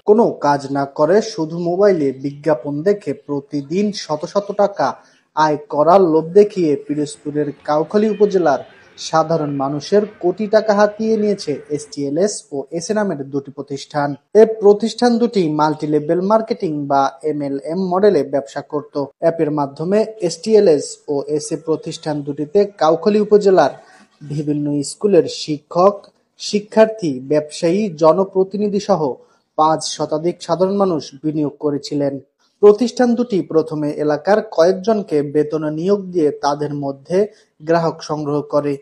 কোনো কাজ না করে শুধু মোবাইলে বিজ্ঞাপন দেখে প্রতিদিন শত শত টাকা আয় করার লোভ দেখিয়ে পিরোজপুরের কাউখালী উপজেলার সাধারণ মানুষের কোটি টাকা হাতিয়ে নিয়েছে এসটিএলএস ও এসএ নামের দুটি প্রতিষ্ঠান। এ প্রতিষ্ঠান দুটি মাল্টিলেভেল মার্কেটিং বা এমএলএম মডেলে ব্যবসা করত। অ্যাপের মাধ্যমে এসটিএলএস ও এসএ প্রতিষ্ঠান দুটিতে কাউখালী উপজেলার বিভিন্ন স্কুলের শিক্ষক, শিক্ষার্থী, ব্যবসায়ী, জনপ্রতিনিধি সহ ৫ শতাধিক সাধারণ মানুষ বিনিয়োগ করেছিলেন। প্রতিষ্ঠান দুটি প্রথমে এলাকার কয়েকজনকে বেতনে নিয়োগ দিয়ে তাদের মধ্যে গ্রাহক সংগ্রহ করে।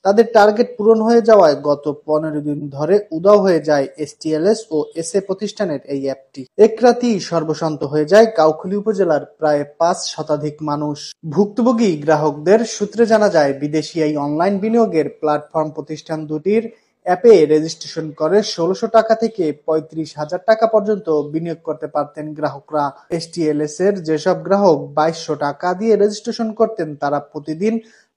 তাদের টার্গেট পূরণ হয়ে যাওয়ায় গত ১৫ দিন ধরে উধাও হয়ে যায় এসটিএলএস ও এসএ প্রতিষ্ঠানের এই অ্যাপটি। এক রাতেই সর্বশান্ত হয়ে যায় কাউখালী উপজেলার প্রায় ৫ শতাধিক মানুষ। ভুক্তভোগী গ্রাহকদের সূত্রে জানা যায়, বিদেশি এই অনলাইন বিনিয়োগের প্ল্যাটফর্ম প্রতিষ্ঠান দুটির অ্যাপে রেজিস্ট্রেশন করে ১৬০০ টাকা থেকে ৩৫,০০০ টাকা পর্যন্ত বিনিয়োগ করতে পারতেন গ্রাহকরা। এসটিএলএস এর যেসব গ্রাহক ২২০০ টাকা দিয়ে রেজিস্ট্রেশন করতেন, তারা প্রতিদিন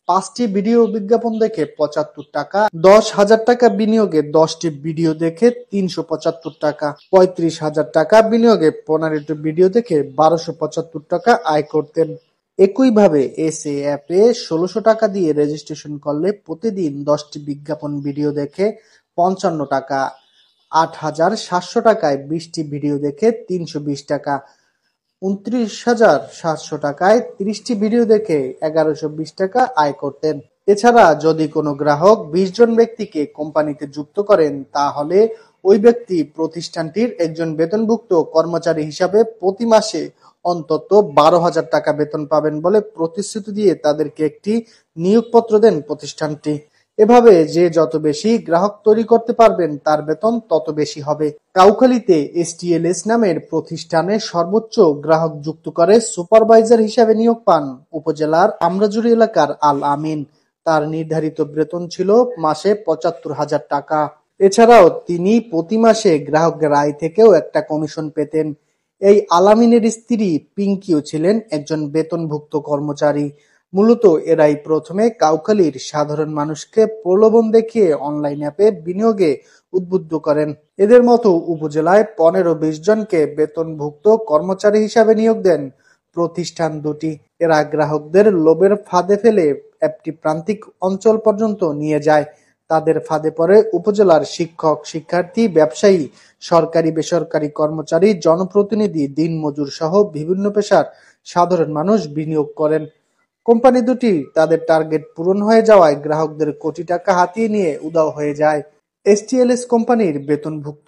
৫টি ভিডিও বিজ্ঞাপন দেখে ৭৫ টাকা, ১০,০০০ টাকা বিনিয়োগে ১০টি ভিডিও দেখে ৩৭৫ টাকা, ৩৫,০০০ টাকা বিনিয়োগে ১৫টি ভিডিও দেখে ১২৭৫ টাকা আয় করতেন। একইভাবে এসএ অ্যাপে ১৬০০ টাকা দিয়ে রেজিস্ট্রেশন করলে প্রতিদিন ১০টি বিজ্ঞাপন ভিডিও দেখে ৫৫ টাকা, ৮,৭০০ টাকায় ২০টি ভিডিও দেখে ৩২০ টাকা, ২৯,৭০০ টাকায় ৩০টি ভিডিও দেখে ১১২০ টাকা আয় করতেন। এছাড়া যদি কোনো গ্রাহক ২০ জন ব্যক্তিকে কোম্পানিতে যুক্ত করেন, তাহলে ওই ব্যক্তি প্রতিষ্ঠানটির একজন বেতনভুক্ত কর্মচারী হিসাবে প্রতি মাসে অন্তত ১২,০০০ টাকা বেতন পাবেন বলে প্রতিশ্রুতি দিয়ে তাদেরকে একটি নিয়োগপত্র দেন প্রতিষ্ঠানটি। এভাবে যে যত বেশি গ্রাহক তৈরি করতে পারবেন, তার বেতন তত বেশি হবে। কাউখালীতে এসটিএলএস নামের প্রতিষ্ঠানে সর্বোচ্চ গ্রাহক যুক্ত করে সুপারভাইজার হিসাবে নিয়োগ পান উপজেলার আমরাজুরি এলাকার আল আমিন। তার নির্ধারিত বেতন ছিল মাসে ৭৫,০০০ টাকা। এছাড়াও তিনি প্রতি মাসে গ্রাহকের আয় থেকেও একটা কমিশন পেতেন। এই আল আমিনের স্ত্রী পিঙ্কিও ছিলেন একজন বেতনভুক্ত কর্মচারী। মূলত এরাই প্রথমে কাউখালীর সাধারণ মানুষকে প্রলোভন দেখিয়ে অনলাইন অ্যাপে বিনিয়োগে উদ্বুদ্ধ করেন। এদের মতো উপজেলায় ১৫-২০ জনকে বেতনভুক্ত কর্মচারী হিসাবে নিয়োগ দেন প্রতিষ্ঠান দুটি। এরা গ্রাহকদের লোভের ফাঁদে ফেলে অ্যাপটি প্রান্তিক অঞ্চল পর্যন্ত নিয়ে যায়। তাদের ফাঁদে পড়ে উপজেলার শিক্ষক, শিক্ষার্থী, ব্যবসায়ী, সরকারি বেসরকারি কর্মচারী, জনপ্রতিনিধি, দিনমজুর সহ বিভিন্ন পেশার সাধারণ মানুষ বিনিয়োগ করেন। কোম্পানি দুটি তাদের টার্গেট পূরণ হয়ে যাওয়ায় গ্রাহকদের কোটি টাকা হাতিয়ে নিয়ে উধাও হয়ে যায়। এসটিএলএস কোম্পানির বেতনভুক্ত